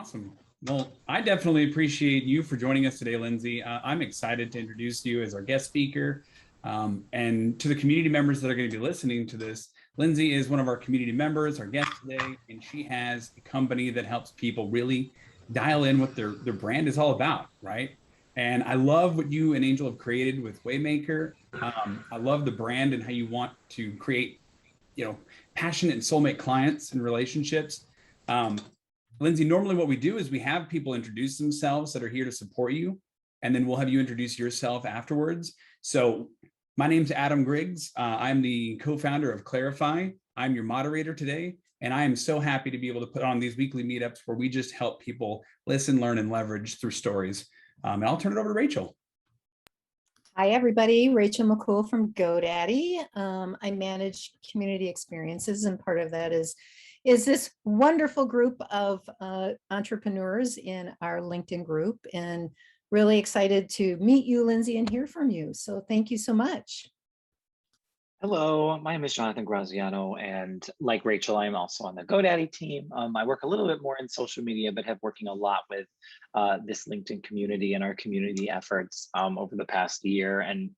Awesome. Well, I definitely appreciate you for joining us today, Linsey. I'm excited to introduce you as our guest speaker. And to the community members that are going to be listening to this, Linsey is one of our community members, our guest today, and she has a company that helps people really dial in what their brand is all about, right? And I love what you and Angel have created with Waymaker. I love the brand and how you want to create, passionate and soulmate clients and relationships. Linsey, normally what we do is we have people introduce themselves that are here to support you, and then we'll have you introduce yourself afterwards. So my name's Adam Griggs. I'm the co-founder of CLARAfi. I'm your moderator today, and I am so happy to be able to put on these weekly meetups where we just help people listen, learn, and leverage through stories. And I'll turn it over to Rachel. Hi, everybody. Rachel McCool from GoDaddy. I manage community experiences, and part of that is this wonderful group of entrepreneurs in our LinkedIn group, and really excited to meet you, Linsey, and hear from you. So thank you so much. Hello, my name is Jonathan Graziano, and like Rachel, I'm also on the GoDaddy team. I work a little bit more in social media, but have working a lot with this LinkedIn community and our community efforts over the past year. And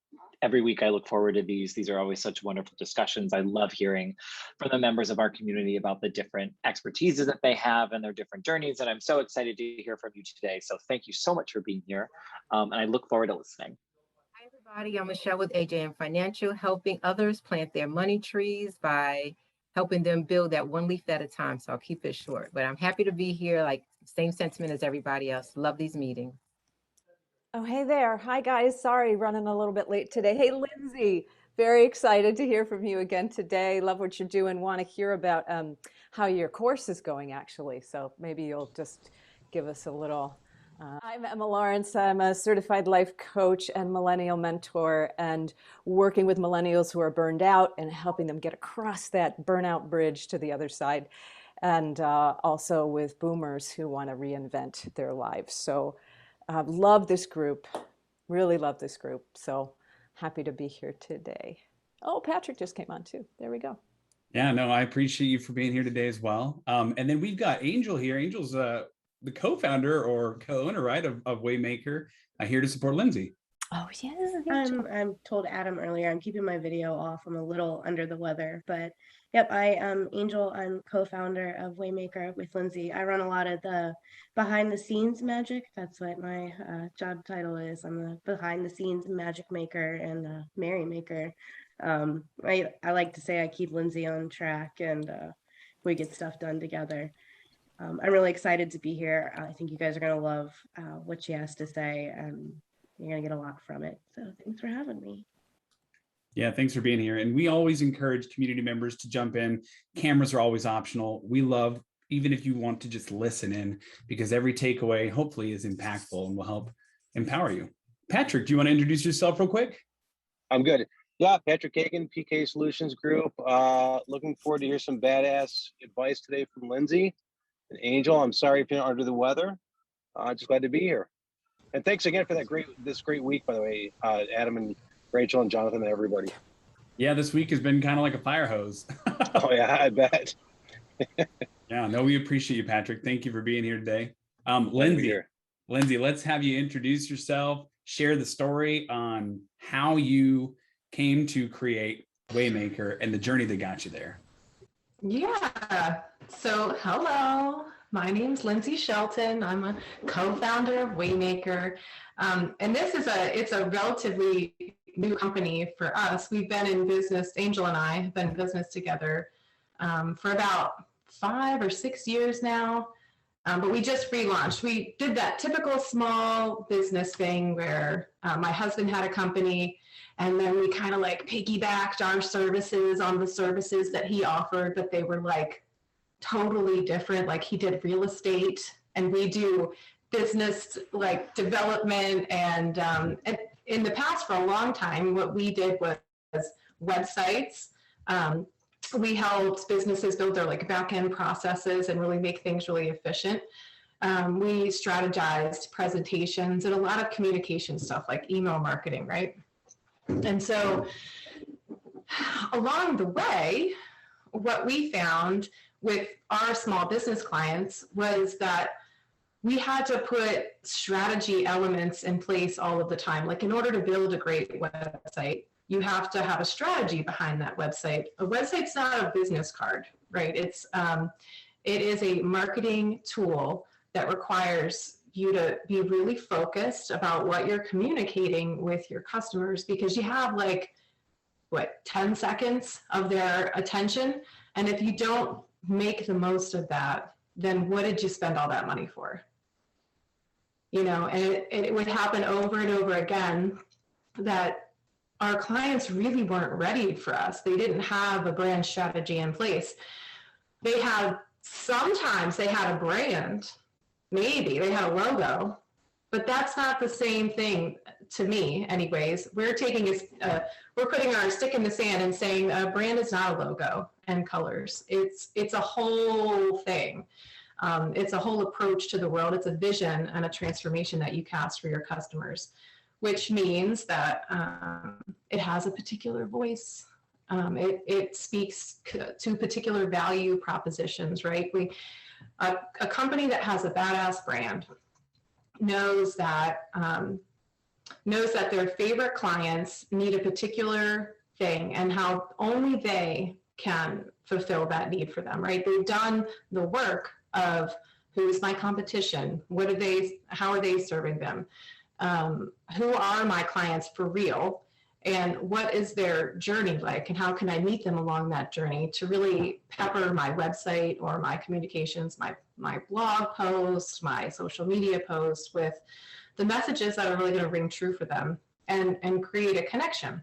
every week I look forward to these. These are always such wonderful discussions. I love hearing from the members of our community about the different expertises that they have and their different journeys. And I'm so excited to hear from you today. So thank you so much for being here. And I look forward to listening. Hi, everybody. I'm Michelle with AJM Financial, helping others plant their money trees by helping them build that one leaf at a time. So I'll keep it short, but I'm happy to be here. Like, same sentiment as everybody else. Love these meetings. Oh, hey there. Hi, guys. Sorry, running a little bit late today. Hey, Linsey, very excited to hear from you again today. Love what you're doing. Want to hear about how your course is going, actually. So maybe you'll just give us a little. I'm Emma Lawrence. I'm a certified life coach and millennial mentor, and working with millennials who are burned out and helping them get across that burnout bridge to the other side, and also with boomers who want to reinvent their lives. So love this group, really love this group. So happy to be here today. Oh, Patrick just came on too. There we go. Yeah, no, I appreciate you for being here today as well. And then we've got Angel here. Angel's the co-founder or co-owner, right, of Waymaker, here to support Linsey. Oh, yes. I'm told Adam earlier, I'm keeping my video off. I'm a little under the weather, but yep, I am Angel. I'm co-founder of Waymaker with Linsey. I run a lot of the behind the scenes magic. That's what my job title is. I'm the behind the scenes magic maker and merry maker. I like to say I keep Linsey on track, and we get stuff done together. I'm really excited to be here. I think you guys are going to love what she has to say, and you're going to get a lot from it. So thanks for having me. Yeah, thanks for being here. And we always encourage community members to jump in. Cameras are always optional. We love, even if you want to just listen in, because every takeaway hopefully is impactful and will help empower you. Patrick, do you want to introduce yourself real quick? I'm good. Yeah, Patrick Hagan, PK Solutions Group. Looking forward to hear some badass advice today from Linsey. And Angel, I'm sorry if you're under the weather. Just glad to be here. And thanks again for this great week, by the way, Adam and Rachel and Jonathan and everybody. Yeah, this week has been kind of like a fire hose. Oh yeah, I bet. Yeah, no, we appreciate you, Patrick. Thank you for being here today. Linsey, let's have you introduce yourself, share the story on how you came to create Waymaker and the journey that got you there. Yeah. So hello, my name's Linsey Shelton. I'm a co-founder of Waymaker. And this is it's a relatively new company for us. We've been in business, Angel and I have been in business together for about 5 or 6 years now. But we just relaunched. We did that typical small business thing where my husband had a company, and then we kind of like piggybacked our services on the services that he offered, but they were like totally different. Like he did real estate and we do business like development. And in the past for a long time, what we did was websites. We helped businesses build their like back-end processes and really make things really efficient. We strategized presentations and a lot of communication stuff like email marketing, right? And so along the way, what we found with our small business clients was that we had to put strategy elements in place all of the time. Like in order to build a great website, you have to have a strategy behind that website. A website's not a business card, right? It is a marketing tool that requires you to be really focused about what you're communicating with your customers, because you have like, 10 seconds of their attention. And if you don't make the most of that, then what did you spend all that money for? You know, and it would happen over and over again that our clients really weren't ready for us. They didn't have a brand strategy in place. Sometimes they had a brand, maybe they had a logo, but that's not the same thing to me anyways. We're putting our stick in the sand and saying a brand is not a logo and colors. It's a whole thing. It's a whole approach to the world. It's a vision and a transformation that you cast for your customers, which means that it has a particular voice. It speaks to particular value propositions, right? A company that has a badass brand knows that their favorite clients need a particular thing and how only they can fulfill that need for them, right? They've done the work of who is my competition, how are they serving them, who are my clients for real, and what is their journey like, and how can I meet them along that journey to really pepper my website or my communications, my blog posts, my social media posts with the messages that are really going to ring true for them and create a connection.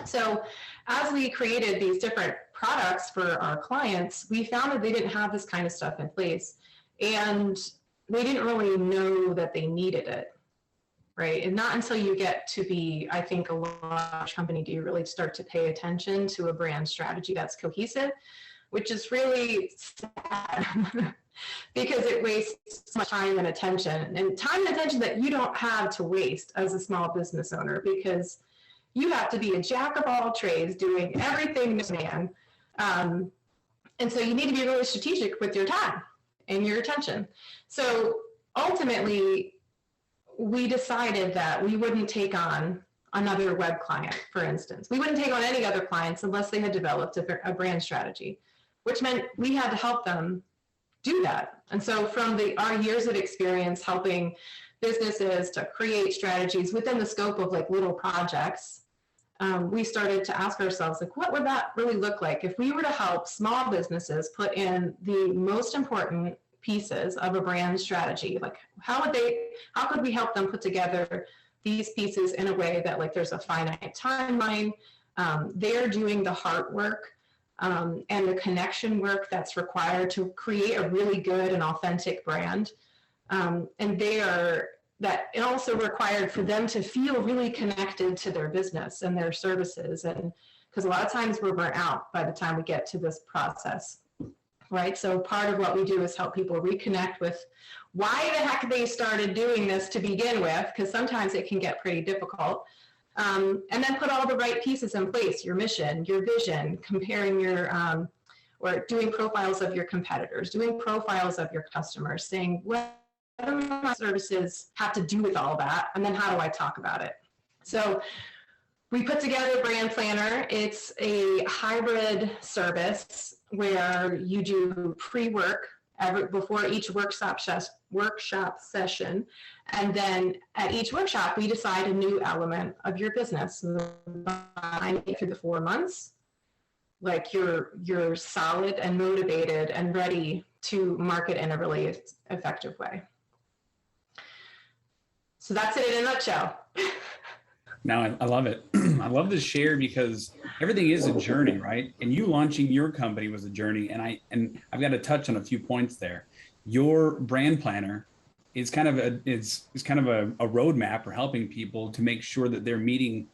So as we created these different products for our clients, we found that they didn't have this kind of stuff in place, and they didn't really know that they needed it, right? And not until you get to be, I think, a large company do you really start to pay attention to a brand strategy that's cohesive, which is really sad because it wastes so much time and attention that you don't have to waste as a small business owner, because you have to be a jack of all trades doing everything this man. And so you need to be really strategic with your time and your attention. So ultimately, we decided that we wouldn't take on another web client, for instance. We wouldn't take on any other clients unless they had developed a brand strategy, which meant we had to help them do that. And so from our years of experience helping businesses to create strategies within the scope of like little projects, we started to ask ourselves, like, what would that really look like if we were to help small businesses put in the most important pieces of a brand strategy? Like, how could we help them put together these pieces in a way that, like, there's a finite timeline, they're doing the hard work and the connection work that's required to create a really good and authentic brand, and that it also required for them to feel really connected to their business and their services. And because a lot of times we're burnt out by the time we get to this process, right? So part of what we do is help people reconnect with why the heck they started doing this to begin with, because sometimes it can get pretty difficult. And then put all the right pieces in place, your mission, your vision, comparing or doing profiles of your competitors, doing profiles of your customers, saying, what do my services have to do with all that? And then how do I talk about it? So we put together a brand planner. It's a hybrid service where you do pre-work before each workshop session. And then at each workshop, we decide a new element of your business. Through the 4 months, like you're solid and motivated and ready to market in a really effective way. So that's it in a nutshell. Now, I love it. I love this share because everything is a journey, right? And you launching your company was a journey. And I've got to touch on a few points there. Your brand planner is kind of a roadmap for helping people to make sure that they're meeting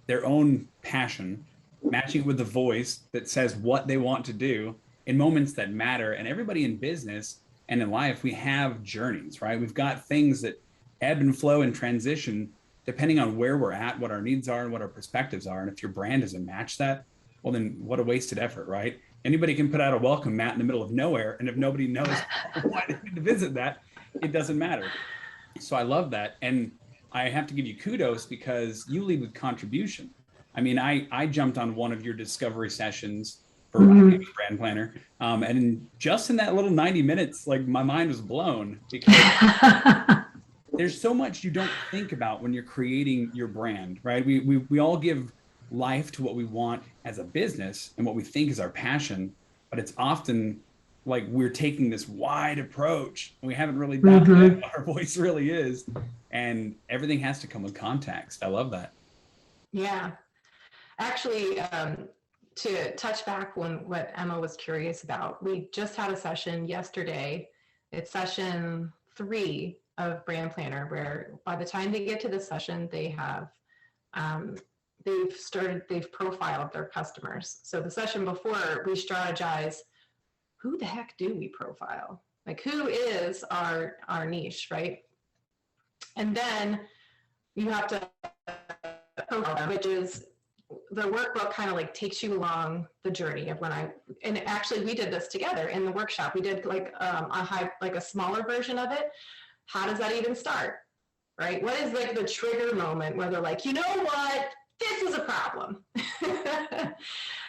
their own passion, matching with the voice that says what they want to do in moments that matter. And everybody in business and in life, we have journeys, right? We've got things that ebb and flow and transition depending on where we're at, what our needs are and what our perspectives are. And if your brand doesn't match that, well, then what a wasted effort, right? Anybody can put out a welcome mat in the middle of nowhere. And if nobody knows why they need to visit that, it doesn't matter. So I love that. And I have to give you kudos because you lead with contribution. I mean, I jumped on one of your discovery sessions for Brand Planner. And just in that little 90 minutes, like my mind was blown because there's so much you don't think about when you're creating your brand, right? We all give life to what we want as a business and what we think is our passion, but it's often like we're taking this wide approach and we haven't really documented what our voice really is, and everything has to come with context. I love that. Yeah, actually, to touch back on what Emma was curious about, we just had a session yesterday. It's session 3 of Brand Planner, where by the time they get to the session, they have they've profiled their customers. So the session before, we strategize, who the heck do we profile? Like, who is our niche, right? And then you have to profile them, which is the workbook kind of like takes you along the journey of and actually we did this together in the workshop. We did like a smaller version of it. How does that even start, right? What is like the trigger moment where they're like, you know what, this is a problem.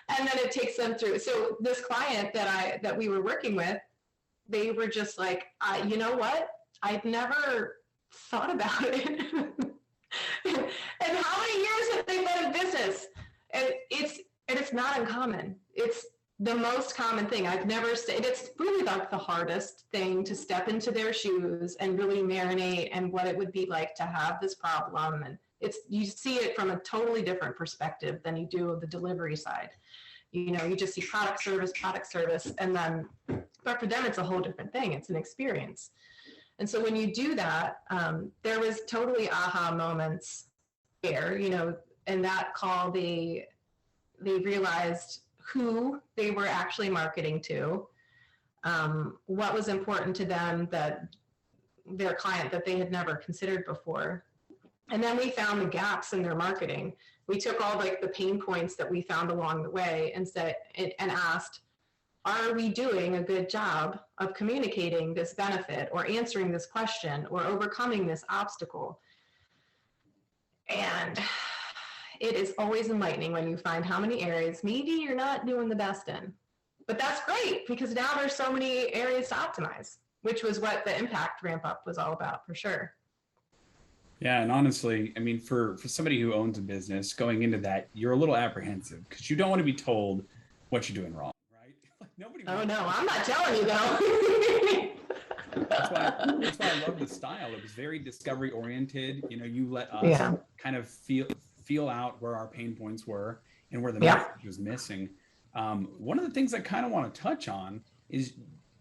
And then it takes them through. So this client that we were working with, they were just like, you know what, I've never thought about it. And how many years have they been in business? And it's not uncommon. It's the most common thing. It's really like the hardest thing to step into their shoes and really marinate and what it would be like to have this problem. And you see it from a totally different perspective than you do the delivery side. You know, you just see product service, and then, but for them, it's a whole different thing. It's an experience. And so when you do that, there was totally aha moments there, you know, in that call, they realized who they were actually marketing to, what was important to them, that their client that they had never considered before. And then we found the gaps in their marketing. We took all like the pain points that we found along the way and asked, are we doing a good job of communicating this benefit or answering this question or overcoming this obstacle? And it is always enlightening when you find how many areas maybe you're not doing the best in. But that's great because now there's so many areas to optimize, which was what the impact ramp up was all about for sure. Yeah, and honestly, I mean, for somebody who owns a business, going into that, you're a little apprehensive because you don't want to be told what you're doing wrong, right? Like nobody. Oh no, I'm not telling you though. That's why I love the style. It was very discovery oriented. You know, you let us kind of feel out where our pain points were and where the message was missing. One of the things I kind of want to touch on is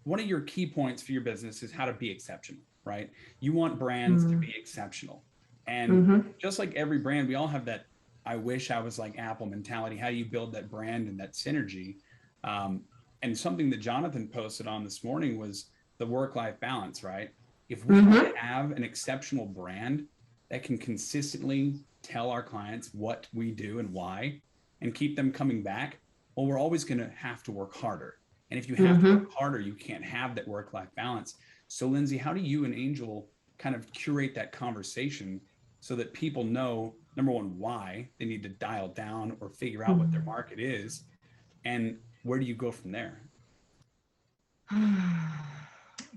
one of your key points for your business is how to be exceptional, right? You want brands to be exceptional. And just like every brand, we all have that I wish I was like Apple mentality. How do you build that brand and that synergy? And something that Jonathan posted on this morning was the work-life balance, right? If we have an exceptional brand that can consistently tell our clients what we do and why and keep them coming back, well, we're always going to have to work harder. And if you have to work harder, you can't have that work-life balance. So Linsey, how do you and Angel kind of curate that conversation so that people know, number one, why they need to dial down or figure out what their market is, and where do you go from there?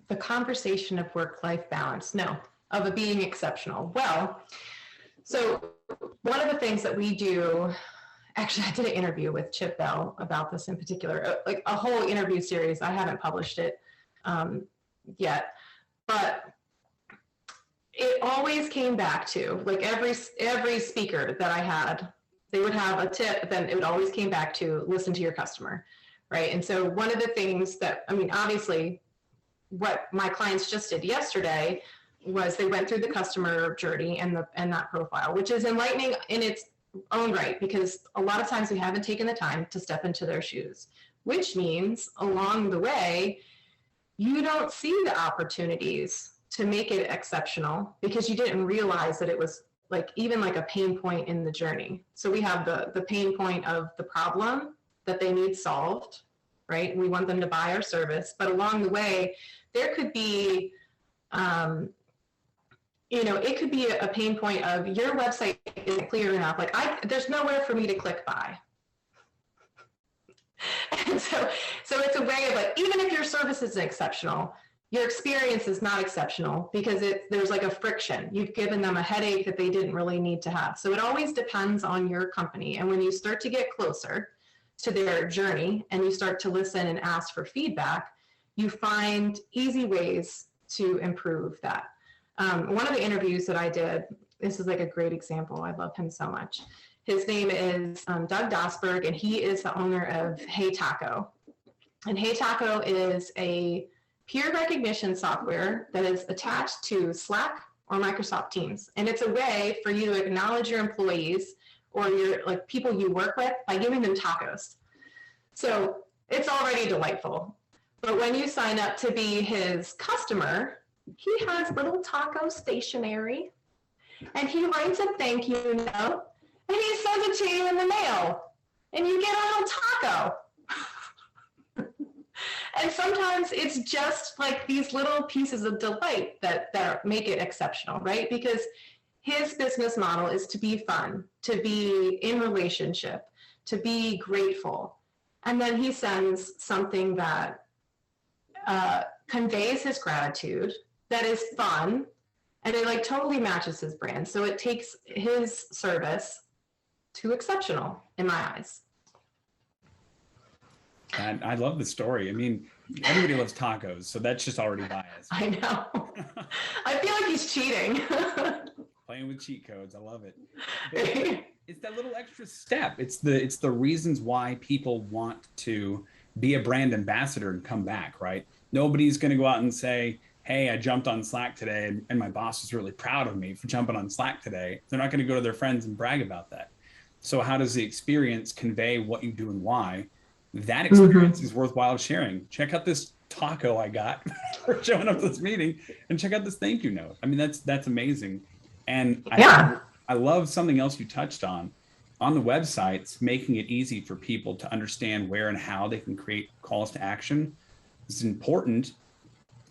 The conversation of work-life balance, of it being exceptional. Well, so one of the things that we do, actually I did an interview with Chip Bell about this in particular, like a whole interview series. I haven't published it yet, but it always came back to, like every speaker that I had, they would have a tip, but then it would always came back to listen to your customer, right? And so one of the things that, I mean, obviously what my clients just did yesterday was they went through the customer journey and that profile, which is enlightening in its own right, because a lot of times we haven't taken the time to step into their shoes, which means along the way, you don't see the opportunities to make it exceptional because you didn't realize that it was like even like a pain point in the journey. So we have the pain point of the problem that they need solved, right? We want them to buy our service, but along the way, there could be You know, it could be a pain point of your website isn't clear enough. Like there's nowhere for me to click buy. And so it's a way of like, even if your service is exceptional, your experience is not exceptional because there's like a friction. You've given them a headache that they didn't really need to have. So it always depends on your company. And when you start to get closer to their journey and you start to listen and ask for feedback, you find easy ways to improve that. One of the interviews that I did, this is like a great example. I love him so much. His name is Doug Dosberg, and he is the owner of Hey Taco. And Hey Taco is a peer recognition software that is attached to Slack or Microsoft Teams. And it's a way for you to acknowledge your employees or your like people you work with by giving them tacos. So it's already delightful. But when you sign up to be his customer, he has little taco stationery, and he writes a thank you note, and he sends it to you in the mail, and you get a little taco. And sometimes it's just like these little pieces of delight that make it exceptional, right? Because his business model is to be fun, to be in relationship, to be grateful. And then he sends something that conveys his gratitude, that is fun, and it like totally matches his brand. So it takes his service to exceptional in my eyes. And I love the story. I mean, everybody loves tacos, so that's just already biased. I know. I feel like he's cheating. Playing with cheat codes. I love it. It's that little extra step. It's the reasons why people want to be a brand ambassador and come back, right? Nobody's going to go out and say, hey, I jumped on Slack today and my boss was really proud of me for jumping on Slack today. They're not going to go to their friends and brag about that. So how does the experience convey what you do and why? That experience is worthwhile sharing. Check out this taco I got for showing up to this meeting, and check out this thank you note. I mean, that's amazing. And I love something else you touched on the websites, making it easy for people to understand where and how they can create calls to action. It's important,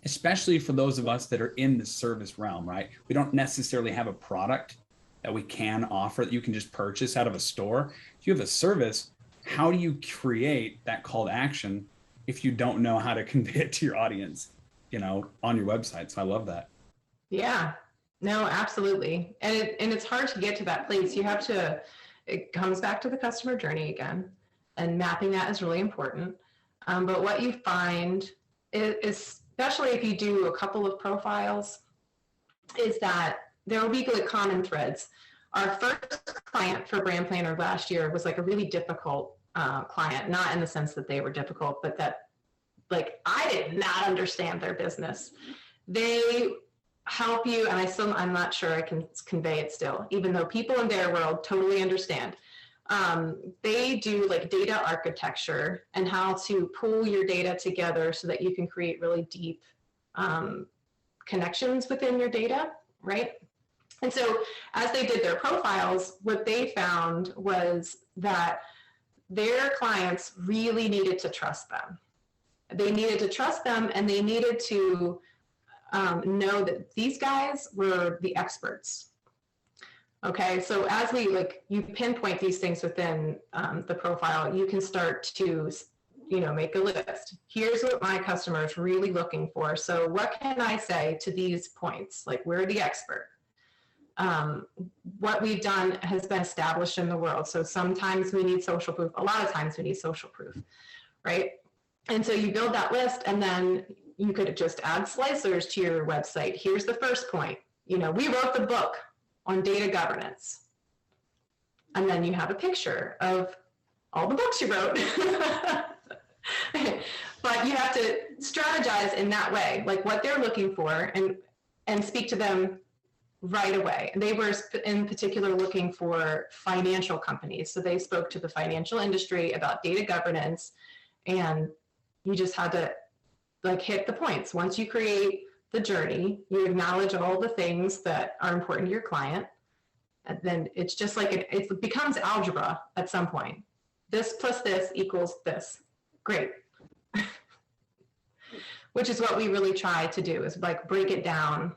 especially for those of us that are in the service realm, right? We don't necessarily have a product that we can offer that you can just purchase out of a store. If you have a service, how do you create that call to action if you don't know how to convey it to your audience, you know, on your website? So I love that. Yeah, no, absolutely. And it's hard to get to that place. You have to, it comes back to the customer journey again, and mapping that is really important. But what you find is, especially if you do a couple of profiles, is that there will be like common threads. Our first client for Brand Planner last year was like a really difficult client, not in the sense that they were difficult, but that like I did not understand their business. They help you, and I'm not sure I can convey it still, even though people in their world totally understand. They do like data architecture and how to pull your data together so that you can create really deep connections within your data, right? And so as they did their profiles, what they found was that their clients really needed to trust them. They needed to trust them, and they needed to know that these guys were the experts. Okay, so as we you pinpoint these things within the profile, you can start to, make a list. Here's what my customer is really looking for. So what can I say to these points? Like, we're the expert. What we've done has been established in the world. So sometimes we need social proof. A lot of times we need social proof, right? And so you build that list, and then you could just add slicers to your website. Here's the first point. We wrote the book on data governance. And then you have a picture of all the books you wrote. But you have to strategize in that way, like what they're looking for, and speak to them right away. They were in particular looking for financial companies. So they spoke to the financial industry about data governance, and you just had to hit the points. Once you create the journey, you acknowledge all the things that are important to your client, and then it's just like it becomes algebra at some point. This plus this equals this. Great. which is what we really try to do, is like break it down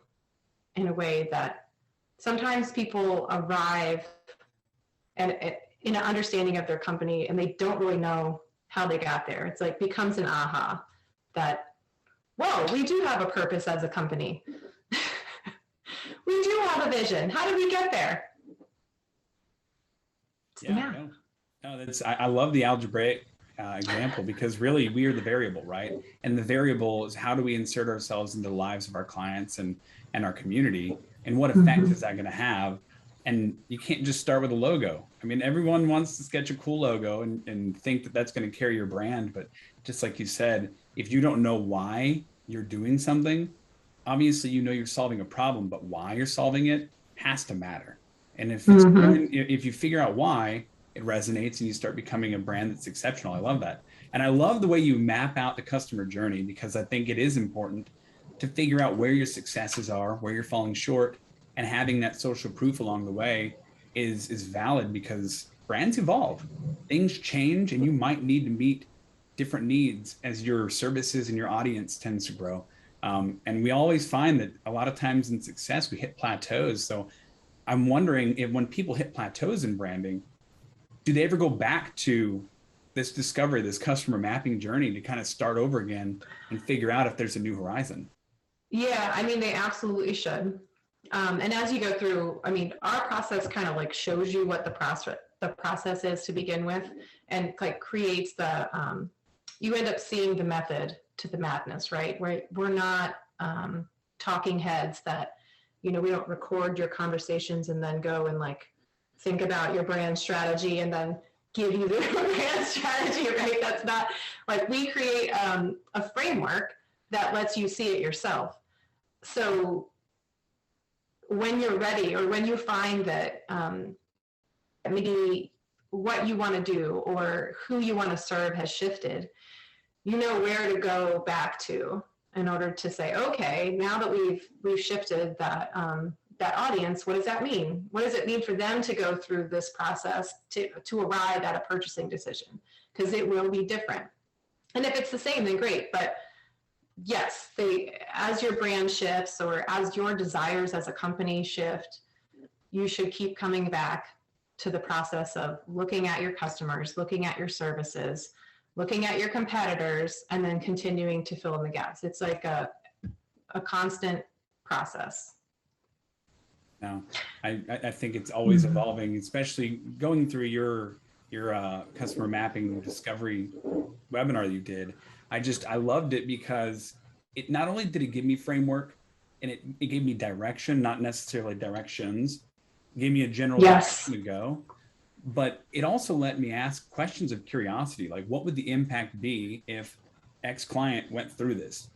in a way that sometimes people arrive and in an understanding of their company and they don't really know how they got there. It's like becomes an aha that, whoa, we do have a purpose as a company. We do have a vision. How did we get there? Yeah. No, I love the algebraic example, because really we are the variable, right? And the variable is how do we insert ourselves into the lives of our clients and our community, and what effect is that going to have? And you can't just start with a logo. I mean, everyone wants to sketch a cool logo and think that that's going to carry your brand. But just like you said, if you don't know why you're doing something, obviously, you know, you're solving a problem, but why you're solving it has to matter. And if it's if you figure out why, it resonates and you start becoming a brand that's exceptional. I love that. And I love the way you map out the customer journey, because I think it is important to figure out where your successes are, where you're falling short, and having that social proof along the way is valid, because brands evolve, things change, and you might need to meet different needs as your services and your audience tends to grow. And we always find that a lot of times in success, we hit plateaus. So I'm wondering if when people hit plateaus in branding, do they ever go back to this discovery, this customer mapping journey to kind of start over again and figure out if there's a new horizon? Yeah, I mean, they absolutely should. And as you go through, I mean, our process kind of like shows you what the process is to begin with, and like creates the, you end up seeing the method to the madness, right? We're not talking heads that, you know, we don't record your conversations and then go and like think about your brand strategy and then give you the brand strategy, right? That's not, like, we create a framework that lets you see it yourself. So when you're ready, or when you find that maybe what you want to do or who you want to serve has shifted, you know where to go back to in order to say, okay, now that we've shifted that that audience, what does that mean? What does it mean for them to go through this process to arrive at a purchasing decision? Because it will be different. And if it's the same, then great. But yes, as your brand shifts, or as your desires as a company shift, you should keep coming back to the process of looking at your customers, looking at your services, looking at your competitors, and then continuing to fill in the gaps. It's like a constant process. No, I think it's always evolving, especially going through your customer mapping discovery webinar that you did. I loved it, because it not only did it give me framework, and it gave me direction, not necessarily directions, it gave me a general direction to go, but it also let me ask questions of curiosity, like what would the impact be if X client went through this?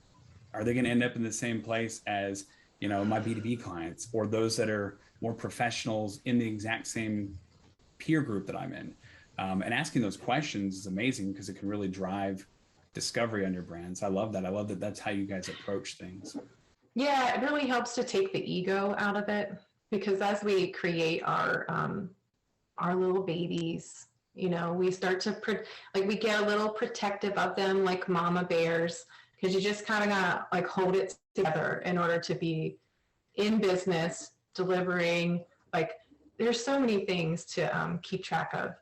Are they going to end up in the same place as, you know, my B2B clients, or those that are more professionals in the exact same peer group that I'm in? And asking those questions is amazing, because it can really drive discovery on your brands. I love that. I love that that's how you guys approach things. Yeah, it really helps to take the ego out of it, because as we create our little babies, you know, we start to we get a little protective of them, like mama bears, because you just kind of gotta like hold it together in order to be in business, delivering. Like, there's so many things to keep track of.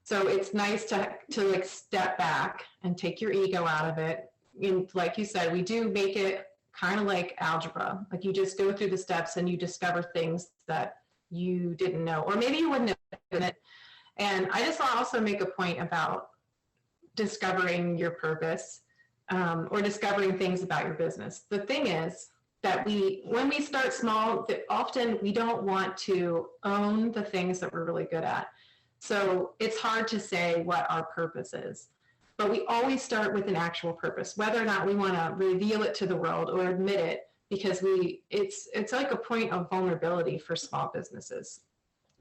So it's nice to like step back and take your ego out of it. And like you said, we do make it kind of like algebra. Like, you just go through the steps and you discover things that you didn't know, or maybe you wouldn't have done it. And I just want to also make a point about discovering your purpose, or discovering things about your business. The thing is that when we start small, that often we don't want to own the things that we're really good at. So it's hard to say what our purpose is, but we always start with an actual purpose, whether or not we want to reveal it to the world or admit it, because it's like a point of vulnerability for small businesses.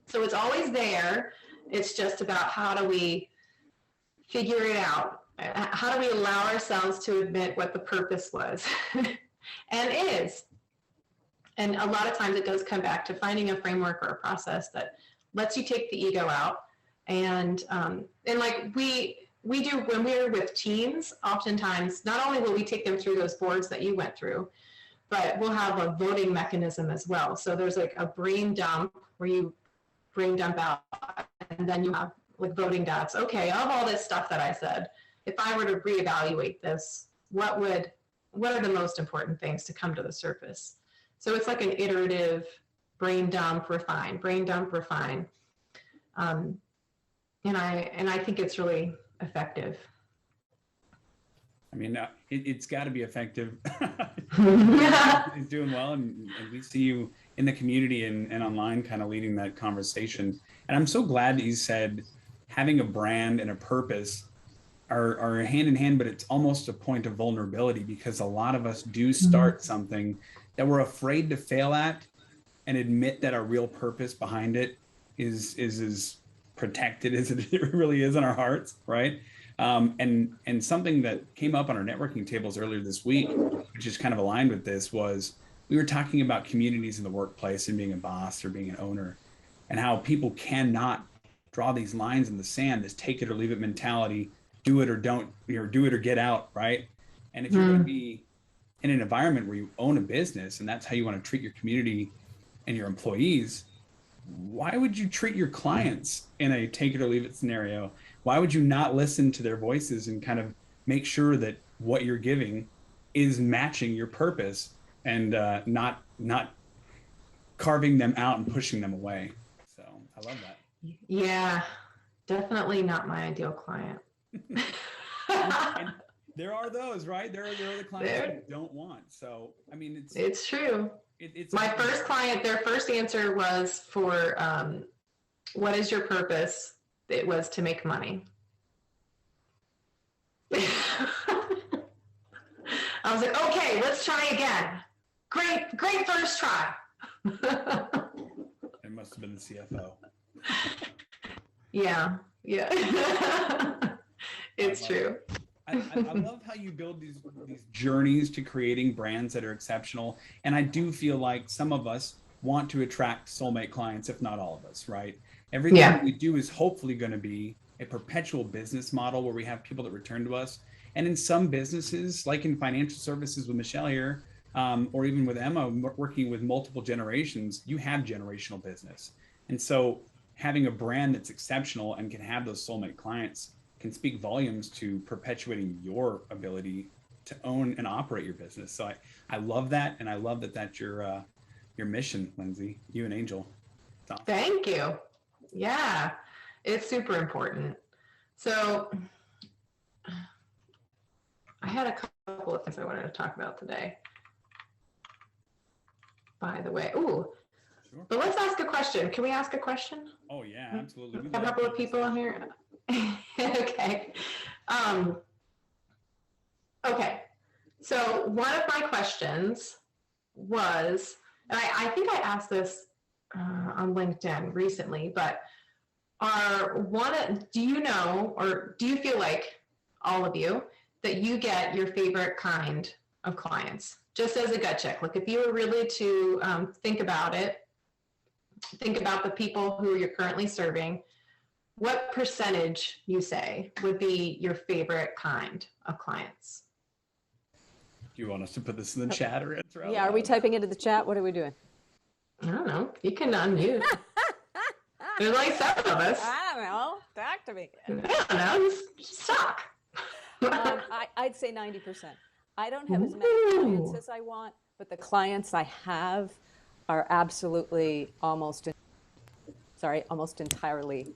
So it's always there. It's just about how do we figure it out? How do we allow ourselves to admit what the purpose was and is? And a lot of times it does come back to finding a framework or a process that lets you take the ego out. And like we do, when we're with teams, oftentimes, not only will we take them through those boards that you went through, but we'll have a voting mechanism as well. So there's like a brain dump where you brain dump out, and then you have like voting dots. Okay, of all this stuff that I said, if I were to reevaluate this, what are the most important things to come to the surface? So it's like an iterative brain dump, refine, brain dump, refine. And I think it's really effective. I mean, it's got to be effective. It's doing well, and we see you in the community and online kind of leading that conversation. And I'm so glad that you said having a brand and a purpose are hand in hand, but it's almost a point of vulnerability, because a lot of us do start something that we're afraid to fail at and admit that our real purpose behind it is as protected as it really is in our hearts, right? And something that came up on our networking tables earlier this week, which is kind of aligned with this, was we were talking about communities in the workplace and being a boss or being an owner, and how people cannot draw these lines in the sand, this take it or leave it mentality, do it or don't, or do it or get out, right? And if you're going to be in an environment where you own a business and that's how you want to treat your community and your employees, why would you treat your clients in a take it or leave it scenario? Why would you not listen to their voices and kind of make sure that what you're giving is matching your purpose and not carving them out and pushing them away? So I love that. Yeah, definitely not my ideal client. And there are those, right? There are the clients you don't want. So I mean, it's true. It's my first client, their first answer was for what is your purpose? It was to make money. I was like, okay, let's try again. Great first try. It must have been the CFO. Yeah. It's true. I love how you build these journeys to creating brands that are exceptional. And I do feel like some of us want to attract soulmate clients, if not all of us, right? Everything that we do is hopefully going to be a perpetual business model where we have people that return to us. And in some businesses, like in financial services with Michelle here, or even with Emma, working with multiple generations, you have generational business. And so having a brand that's exceptional and can have those soulmate clients can speak volumes to perpetuating your ability to own and operate your business. So I love that. And I love that that's your mission, Linsey, you and Angel. Awesome. Thank you. Yeah, it's super important. So I had a couple of things I wanted to talk about today, by the way. Ooh, sure. But let's ask a question. Can we ask a question? Oh yeah, absolutely. We have a couple of people in here. Okay. Okay. So one of my questions was, and I think I asked this on LinkedIn recently, but do you know, or do you feel like, all of you, that you get your favorite kind of clients? Just as a gut check. Like if you were really to think about it, think about the people who you're currently serving, what percentage, you say, would be your favorite kind of clients? Do you want us to put this in the chat or answer out Yeah, are we typing into the chat? What are we doing? I don't know. You can unmute. There's like 7 of us. I don't know. Talk to me. I don't know. Just talk. I'd say 90%. I don't have as many clients as I want, but the clients I have are absolutely almost entirely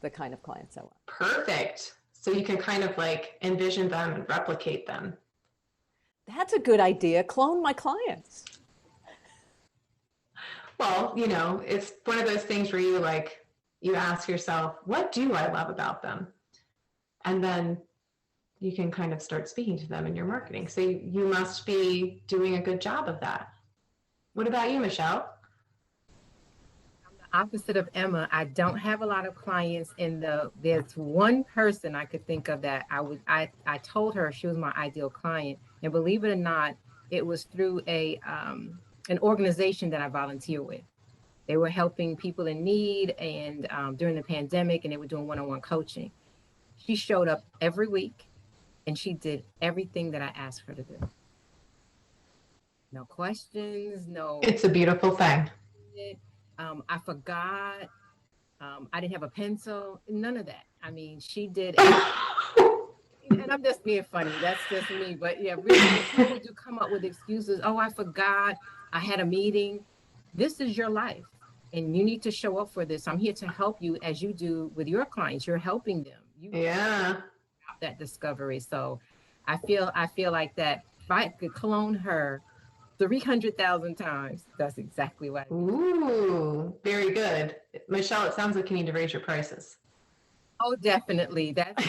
the kind of clients I want. Perfect. So you can kind of like envision them and replicate them. That's a good idea. Clone my clients. Well, it's one of those things where you ask yourself, what do I love about them? And then you can kind of start speaking to them in your marketing. So you must be doing a good job of that. What about you, Michelle? Opposite of Emma, I don't have a lot of clients there's one person I could think of that I told her she was my ideal client, and believe it or not, it was through an organization that I volunteer with. They were helping people in need and during the pandemic, and they were doing one-on-one coaching. She showed up every week and she did everything that I asked her to do. No questions, no. It's a beautiful thing. I forgot. I didn't have a pencil, none of that. I mean, she did and I'm just being funny. That's just me. But yeah, really, people do come up with excuses. Oh, I forgot. I had a meeting. This is your life, and you need to show up for this. I'm here to help you as you do with your clients. You're helping them. Yeah. That discovery. So I feel like that if I could clone her 300,000 times, that's exactly what. Ooh, very good. Michelle, it sounds like you need to raise your prices. Oh, definitely. That's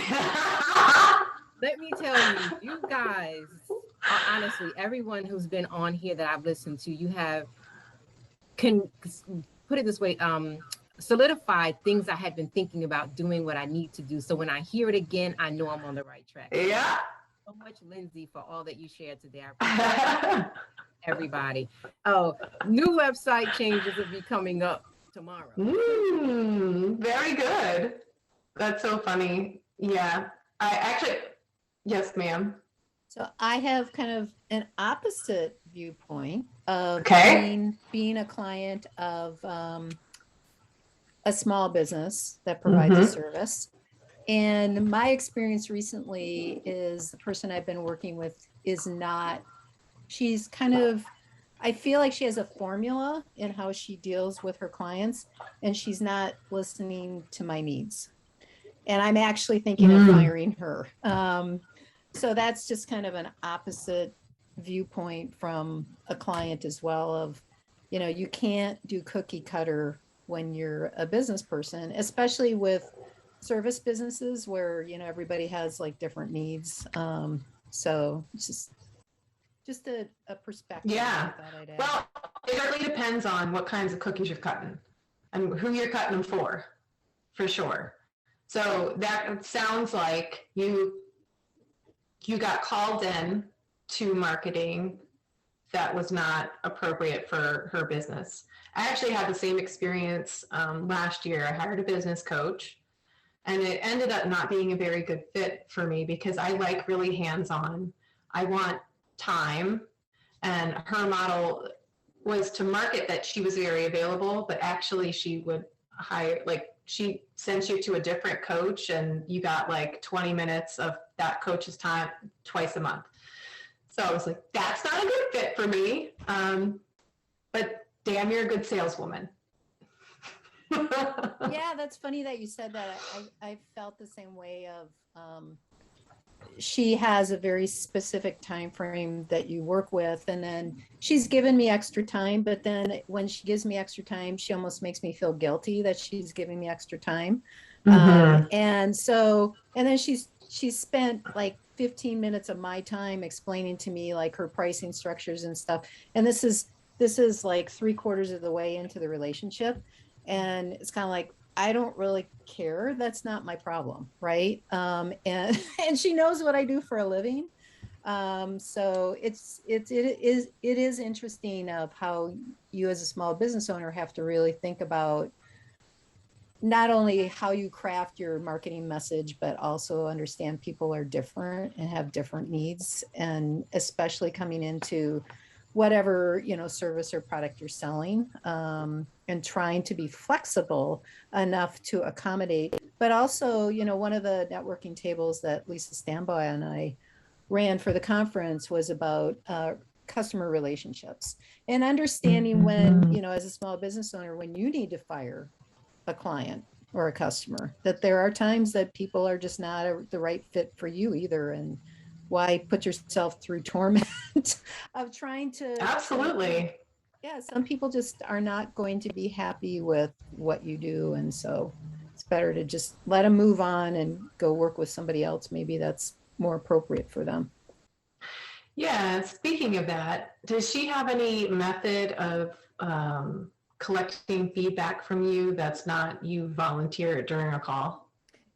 let me tell you, you guys, honestly, everyone who's been on here that I've listened to, you can put it this way, solidified things I had been thinking about doing what I need to do. So when I hear it again, I know I'm on the right track. Yeah. So much, Linsey, for all that you shared today. I appreciate everybody. Oh, new website changes will be coming up tomorrow. Very good. That's so funny. Yeah. I actually, yes, ma'am. So I have kind of an opposite viewpoint of being a client of a small business that provides a service. And my experience recently is the person I've been working with is not, she's kind of, I feel like she has a formula in how she deals with her clients, and she's not listening to my needs. And I'm actually thinking of firing her. So that's just kind of an opposite viewpoint from a client as well of, you know, you can't do cookie cutter when you're a business person, especially with service businesses where, you know, everybody has like different needs. So it's just a perspective. Yeah. Well, it really depends on what kinds of cookies you're cutting and who you're cutting them for sure. So that sounds like you got called in to marketing that was not appropriate for her business. I actually had the same experience last year. I hired a business coach, and it ended up not being a very good fit for me because I like really hands-on. I want time, and her model was to market that she was very available, but actually she would hire, like, she sends you to a different coach and you got like 20 minutes of that coach's time twice a month. So I was like, that's not a good fit for me. But damn, you're a good saleswoman. Yeah, that's funny that you said that. I felt the same way of, she has a very specific time frame that you work with, and then she's given me extra time, but then when she gives me extra time, she almost makes me feel guilty that she's giving me extra time. And then she's spent like 15 minutes of my time explaining to me like her pricing structures and stuff, and this is like 3/4 of the way into the relationship, and it's kind of like, I don't really care. That's not my problem, right? And she knows what I do for a living. So it is interesting of how you as a small business owner have to really think about not only how you craft your marketing message, but also understand people are different and have different needs, and especially coming into whatever, you know, service or product you're selling, and trying to be flexible enough to accommodate. But also, you know, one of the networking tables that Lisa Stambaugh and I ran for the conference was about customer relationships and understanding when, you know, as a small business owner, when you need to fire a client or a customer, that there are times that people are just not the right fit for you either. And why put yourself through torment of trying to. Absolutely. Yeah, some people just are not going to be happy with what you do. And so it's better to just let them move on and go work with somebody else. Maybe that's more appropriate for them. Yeah, speaking of that, does she have any method of collecting feedback from you that's not you volunteer during a call?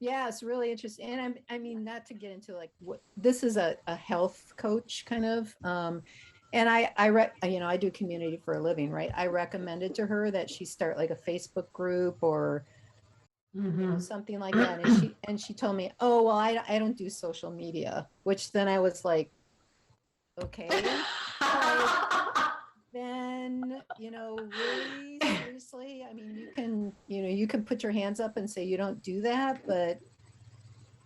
Yeah, it's really interesting. And I mean, not to get into like what this is a health coach kind of, and I do community for a living, right? I recommended to her that she start like a Facebook group or Mhm. something like that. And she told me, oh, well, I don't do social media, which then I was like, okay. So then, really seriously, I mean, you can put your hands up and say you don't do that, but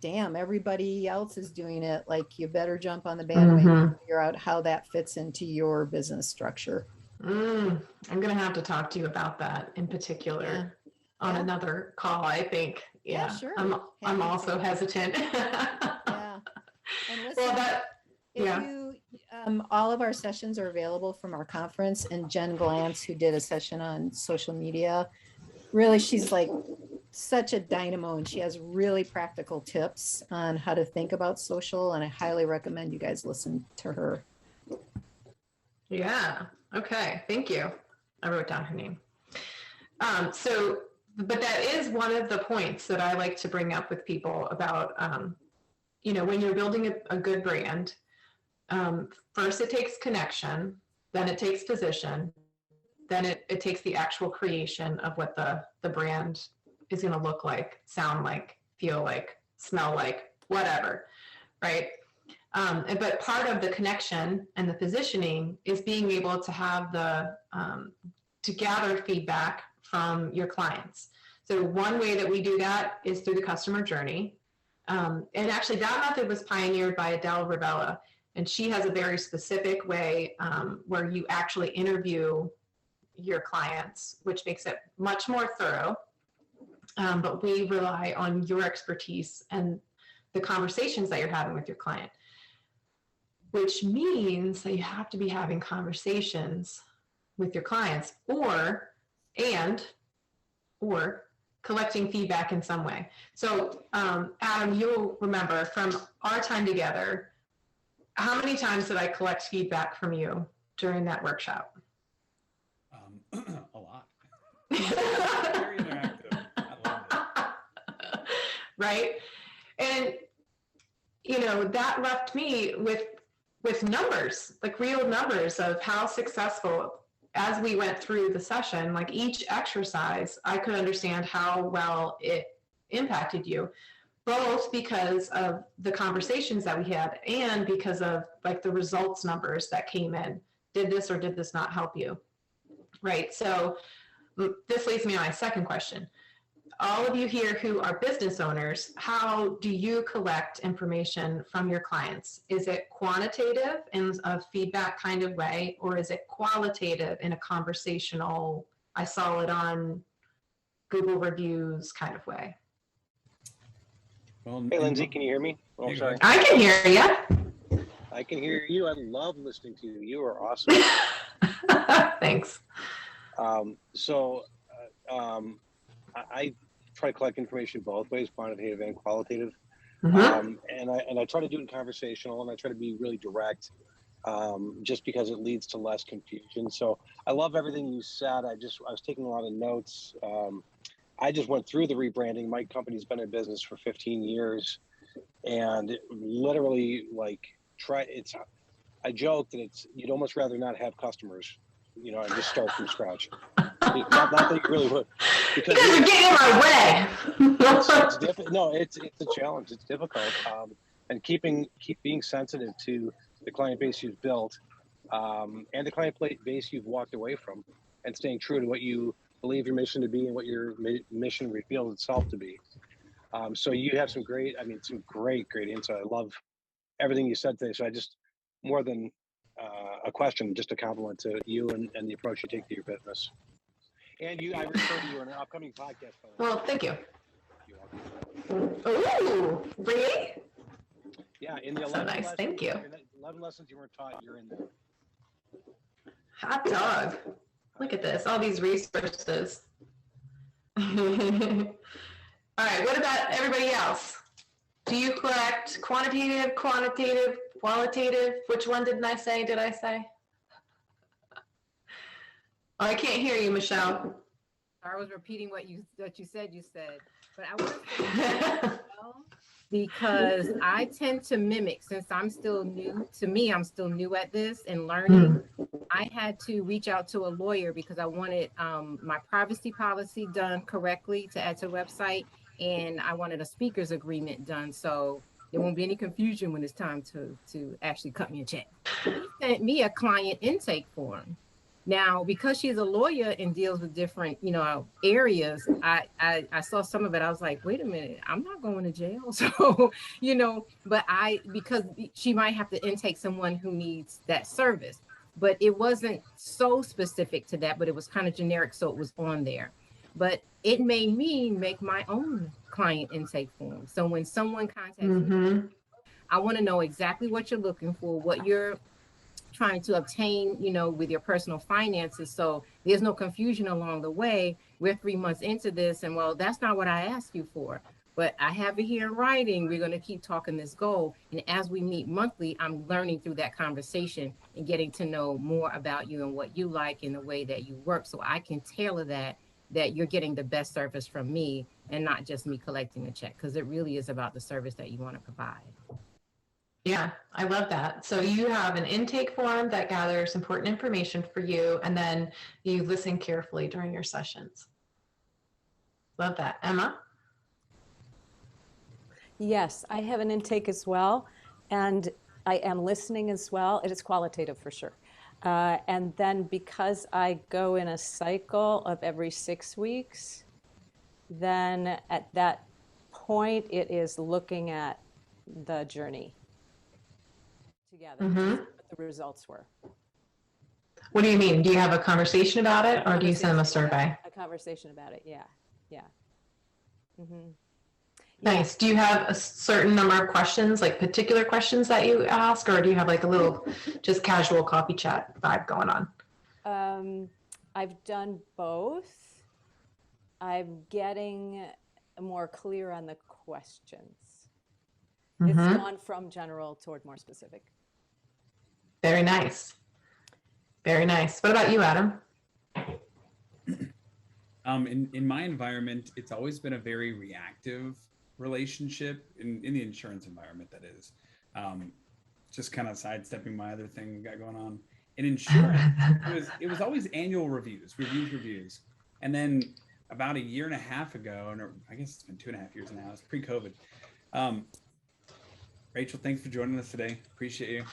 damn, everybody else is doing it. Like, you better jump on the bandwagon and figure out how that fits into your business structure. I'm going to have to talk to you about that in particular on another call, I think. Yeah, sure. I'm also hesitant. Yeah. And listen, all of our sessions are available from our conference, and Jen Glantz, who did a session on social media, really, she's like such a dynamo, and she has really practical tips on how to think about social, and I highly recommend you guys listen to her. Yeah. Okay. Thank you. I wrote down her name. But that is one of the points that I like to bring up with people about, when you're building a good brand, first it takes connection, then it takes position, then it takes the actual creation of what the brand is going to look like, sound like, feel like, smell like, whatever, right? But part of the connection and the positioning is being able to have to gather feedback from your clients. So one way that we do that is through the customer journey. And actually that method was pioneered by Adele Ravella, and she has a very specific way where you actually interview your clients, which makes it much more thorough. But we rely on your expertise and the conversations that you're having with your client, which means that you have to be having conversations with your clients or collecting feedback in some way. So Adam, you'll remember from our time together, how many times did I collect feedback from you during that workshop? A lot. Very interactive. I love it. Right? And, that left me with numbers, like real numbers of how successful, as we went through the session, like each exercise, I could understand how well it impacted you, both because of the conversations that we had and because of like the results numbers that came in. Did this or did this not help you? Right. So this leads me to my second question. All of you here who are business owners, how do you collect information from your clients? Is it quantitative in a feedback kind of way, or is it qualitative in a conversational, I saw it on Google reviews kind of way? Well, hey, Lindsay, can you hear me? Oh, sorry. I can hear you. I can hear you. I love listening to you. You are awesome. Thanks. I try to collect information both ways, quantitative and qualitative. Mm-hmm. And I try to do it in conversational, and I try to be really direct, just because it leads to less confusion. So I love everything you said. I was taking a lot of notes. I just went through the rebranding. My company's been in business for 15 years, and literally I joke that you'd almost rather not have customers, and just start from scratch. Not that you really would, because you're getting in my way. it's difficult. No, it's a challenge. It's difficult, and keep being sensitive to the client base you've built, and the client base you've walked away from, and staying true to what you believe your mission to be and what your mission reveals itself to be. So you have some great insight. I love everything you said today. So I just, more than a question, just a compliment to you and the approach you take to your business. And I refer to you in an upcoming podcast. Well, thank you. Oh, really? Yeah, in the 11 so nice. lessons, thank you. 11 lessons you weren't taught, you're in there. Hot dog. Look at this, all these resources. All right, what about everybody else? Do you collect quantitative, qualitative? Which one did I say? Oh, I can't hear you, Michelle. I was repeating what you said, but I want to say as well, because I tend to mimic, since I'm still new, to me, I'm still new at this and learning. I had to reach out to a lawyer because I wanted my privacy policy done correctly to add to the website, and I wanted a speaker's agreement done so there won't be any confusion when it's time to actually cut me a check. He sent me a client intake form. Now, because she's a lawyer and deals with different, areas, I saw some of it. I was like, wait a minute, I'm not going to jail. So, but because she might have to intake someone who needs that service, but it wasn't so specific to that, but it was kind of generic. So it was on there, but it made me make my own client intake form. So when someone contacts me, I want to know exactly what you're looking for, what you're trying to obtain, with your personal finances. So there's no confusion along the way. We're 3 months into this, and well, that's not what I asked you for, but I have it here in writing. We're going to keep talking this goal. And as we meet monthly, I'm learning through that conversation and getting to know more about you and what you like and the way that you work. So I can tailor that you're getting the best service from me and not just me collecting a check, because it really is about the service that you want to provide. Yeah, I love that. So you have an intake form that gathers important information for you, and then you listen carefully during your sessions. Love that. Emma? Yes, I have an intake as well, and I am listening as well. It is qualitative for sure. And then because I go in a cycle of every 6 weeks, then at that point, it is looking at the journey together, what the results were. What do you mean? Do you have a conversation about it, or do you send them a survey? A conversation about it, yeah. Nice. Do you have a certain number of questions, like particular questions that you ask, or do you have like a little just casual coffee chat vibe going on? I've done both. I'm getting more clear on the questions. It's gone from general toward more specific. Very nice. Very nice. What about you, Adam? In my environment, it's always been a very reactive relationship in the insurance environment, that is. Just kind of sidestepping my other thing we got going on. In insurance, it was always annual reviews. And then about a year and a half ago, or I guess it's been 2.5 years now, it's pre-COVID. Rachel, thanks for joining us today. Appreciate you.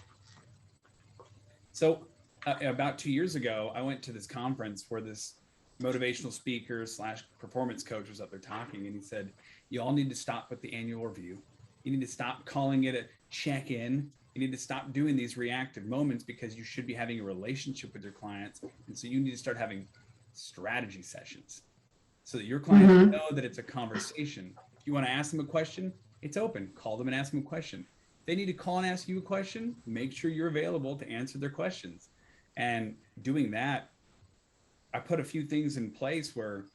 So about 2 years ago, I went to this conference where this motivational speaker / performance coach was up there talking, and he said, you all need to stop with the annual review. You need to stop calling it a check-in. You need to stop doing these reactive moments, because you should be having a relationship with your clients. And so you need to start having strategy sessions so that your clients know that it's a conversation. If you want to ask them a question, it's open. Call them and ask them a question. If they need to call and ask you a question, make sure you're available to answer their questions. And doing that, I put a few things in place where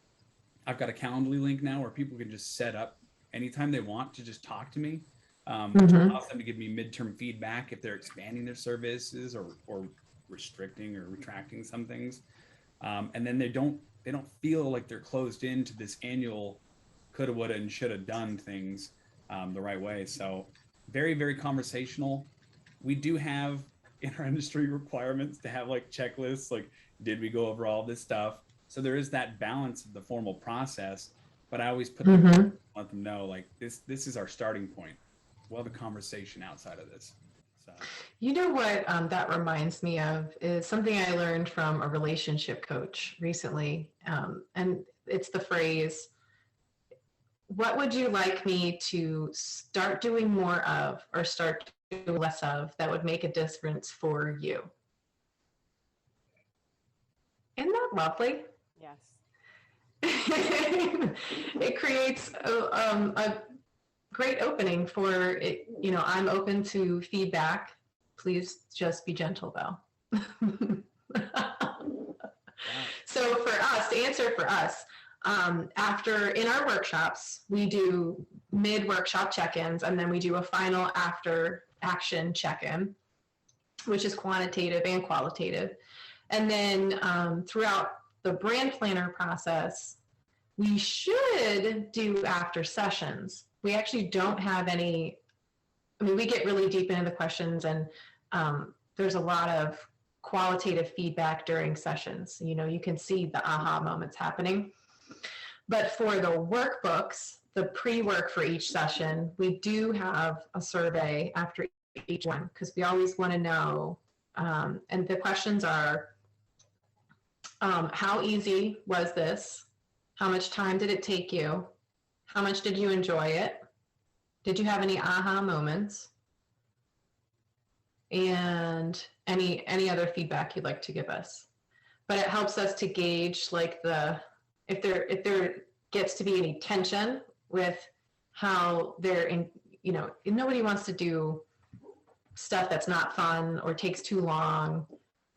I've got a Calendly link now where people can just set up anytime they want to just talk to me, which allows them to give me midterm feedback if they're expanding their services or restricting or retracting some things. And then they don't feel like they're closed into this annual coulda, woulda, and shoulda done things the right way. So very, very conversational. We do have in our industry requirements to have like checklists, like did we go over all this stuff? So there is that balance of the formal process, but I always put them, let them know like this is our starting point. We'll have a conversation outside of this. So. You know what that reminds me of is something I learned from a relationship coach recently. And it's the phrase, what would you like me to start doing more of or start doing less of that would make a difference for you? Isn't that lovely? Yes. It creates a great opening for it. You know, I'm open to feedback. Please just be gentle though. So for us, to answer for us, after in our workshops, we do mid-workshop check-ins, and then we do a final after action check-in, which is quantitative and qualitative. And then throughout the brand planner process, we should do after sessions. We actually don't have any, I mean, we get really deep into the questions, and there's a lot of qualitative feedback during sessions. You know, you can see the aha moments happening. But for the workbooks, the pre-work for each session, we do have a survey after each one, because we always want to know, and the questions are, how easy was this? How much time did it take you? How much did you enjoy it? Did you have any aha moments? And any other feedback you'd like to give us. But it helps us to gauge, like, if there gets to be any tension with how they're in, you know, nobody wants to do stuff that's not fun or takes too long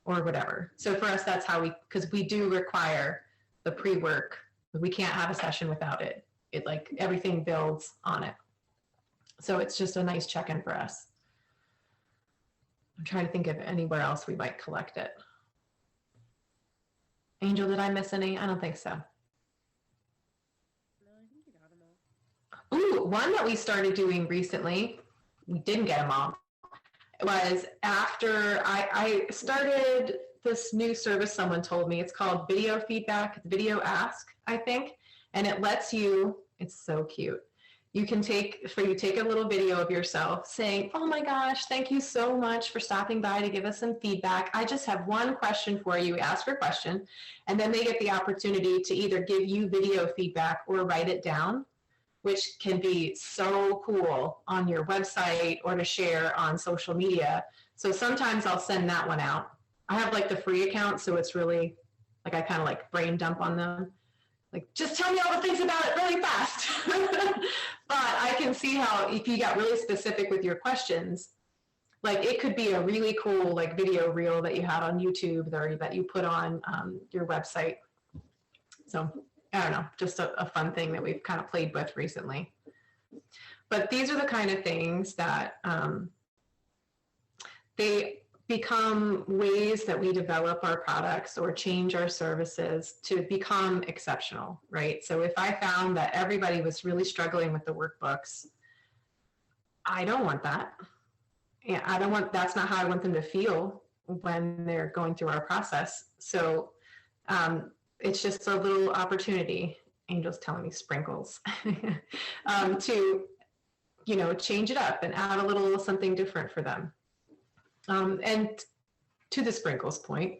or whatever. So for us, that's how because we do require the pre-work. We can't have a session without it. It, like, everything builds on it. So it's just a nice check-in for us. I'm trying to think of anywhere else we might collect it. Angel, did I miss any? I don't think so. No, I think you got them all. Ooh, one that we started doing recently, we didn't get them all, was after I started this new service someone told me. It's called Video Feedback, Video Ask, I think. And it lets you, it's so cute. You can take a little video of yourself saying, oh my gosh, thank you so much for stopping by to give us some feedback. I just have one question for you. Ask your question. And then they get the opportunity to either give you video feedback or write it down, which can be so cool on your website or to share on social media. So sometimes I'll send that one out. I have, like, the free account, so it's really, like, I kind of, like, brain dump on them. Like, just tell me all the things about it really fast. But I can see how, if you got really specific with your questions, like, it could be a really cool, like, video reel that you had on YouTube or that you put on your website. So I don't know, just a fun thing that we've kind of played with recently. But these are the kind of things that they become ways that we develop our products or change our services to become exceptional, right? So if I found that everybody was really struggling with the workbooks, I don't want that. Yeah, that's not how I want them to feel when they're going through our process. So it's just a little opportunity, Angel's telling me sprinkles, to, you know, change it up and add a little something different for them. And to the sprinkles point,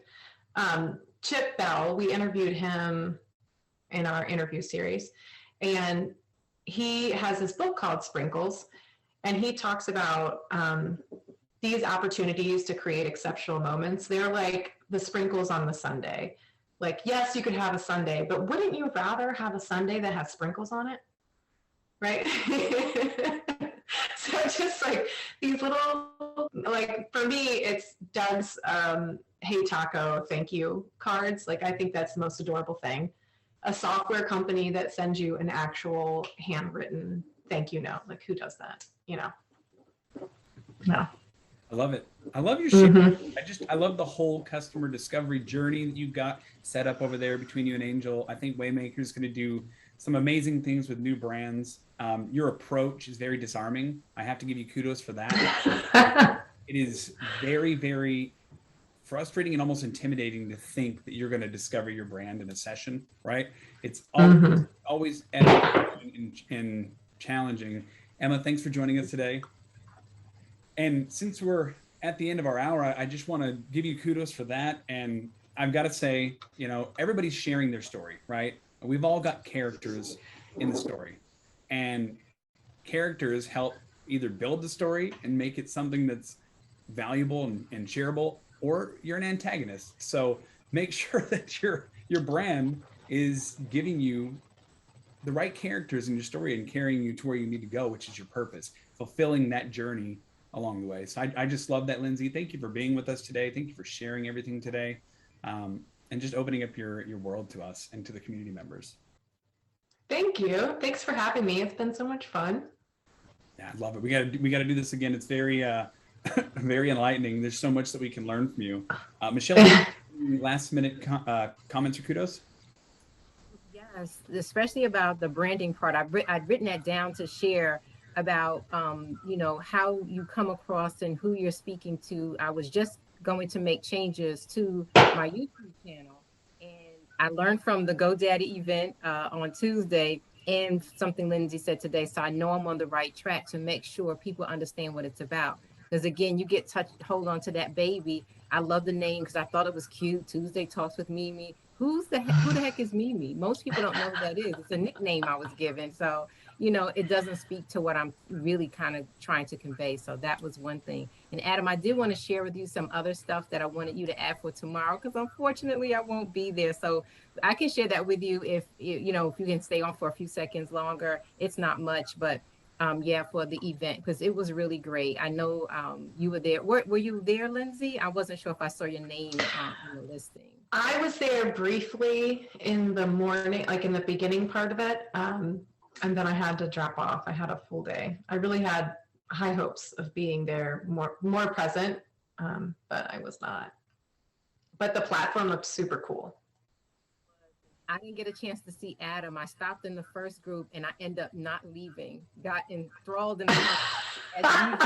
Chip Bell, we interviewed him in our interview series, and he has this book called Sprinkles, and he talks about these opportunities to create exceptional moments. They're like the sprinkles on the sundae. Like, yes, you could have a sundae, but wouldn't you rather have a sundae that has sprinkles on it? Right? So just like these little, like, for me, it's Doug's hey taco, thank you cards. Like, I think that's the most adorable thing. A software company that sends you an actual handwritten thank you note. Like, who does that? You know? No. I love it. I love your share. I love the whole customer discovery journey that you've got set up over there between you and Angel. I think Waymaker is going to do some amazing things with new brands. Your approach is very disarming. I have to give you kudos for that. It is very, very frustrating and almost intimidating to think that you're going to discover your brand in a session, right? It's always and challenging. Emma, thanks for joining us today. And since we're at the end of our hour, I just want to give you kudos for that. And I've got to say, you know, everybody's sharing their story, right? We've all got characters in the story, and characters help either build the story and make it something that's valuable and shareable, or you're an antagonist. So make sure that your brand is giving you the right characters in your story and carrying you to where you need to go, which is your purpose, fulfilling that journey along the way. So I just love that, Linsey. Thank you for being with us today. Thank you for sharing everything today, and just opening up your world to us and to the community members. Thank you. Thanks for having me. It's been so much fun. Yeah, I love it. We got to do this again. It's very very enlightening. There's so much that we can learn from you. Michelle, last minute comments or kudos? Yeah, especially about the branding part. I'd written that down to share about, you know, how you come across and who you're speaking to. I was just going to make changes to my YouTube channel, and I learned from the GoDaddy event on Tuesday and something Linsey said today. So I know I'm on the right track to make sure people understand what it's about. Because again, you get hold on to that baby. I love the name because I thought it was cute. Tuesday Talks with Mimi. Who the heck is Mimi? Most people don't know who that is. It's a nickname I was given. So, you know, it doesn't speak to what I'm really kind of trying to convey. So that was one thing. And Adam, I did want to share with you some other stuff that I wanted you to add for tomorrow, because unfortunately I won't be there. So I can share that with you if, you know, if you can stay on for a few seconds longer. It's not much, but yeah, for the event, because it was really great. I know you were there. Were you there, Linsey? I wasn't sure if I saw your name on the listing. I was there briefly in the morning, like in the beginning part of it, and then I had to drop off. I had a full day. I really had high hopes of being there, more present, but I was not. But the platform looked super cool. I didn't get a chance to see Adam. I stopped in the first group and I ended up not leaving. Got enthralled in the as usual.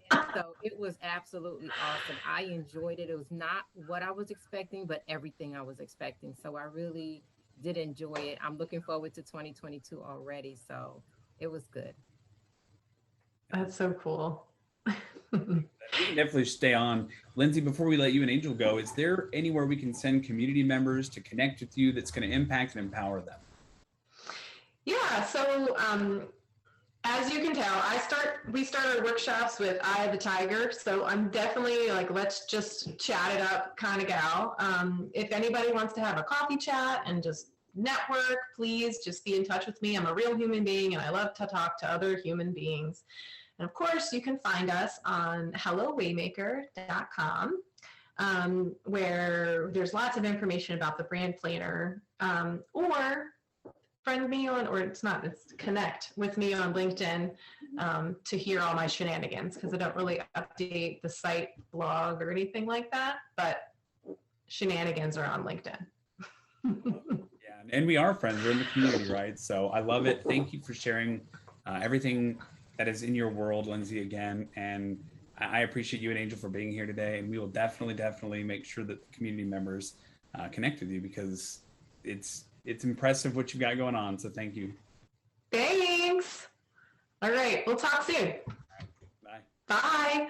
And so it was absolutely awesome. I enjoyed it. It was not what I was expecting, but everything I was expecting. So I really did enjoy it. I'm looking forward to 2022 already. So it was good. That's so cool. We can definitely stay on. Linsey, before we let you and Angel go, is there anywhere we can send community members to connect with you that's going to impact and empower them? Yeah, so as you can tell, we start our workshops with I the Tiger. So I'm definitely like, let's just chat it up kind of gal. If anybody wants to have a coffee chat and just network, please just be in touch with me. I'm a real human being and I love to talk to other human beings. And of course, you can find us on hellowaymaker.com, where there's lots of information about the brand planner, or friend me on, or it's connect with me on LinkedIn to hear all my shenanigans, because I don't really update the site blog or anything like that, but shenanigans are on LinkedIn. Yeah, and we are friends. We're in the community, right? So I love it. Thank you for sharing everything that is in your world, Linsey, again. And I appreciate you and Angel for being here today. And we will definitely make sure that the community members connect with you, because it's impressive what you've got going on. So thank you. Thanks. All right. We'll talk soon. Bye. Bye.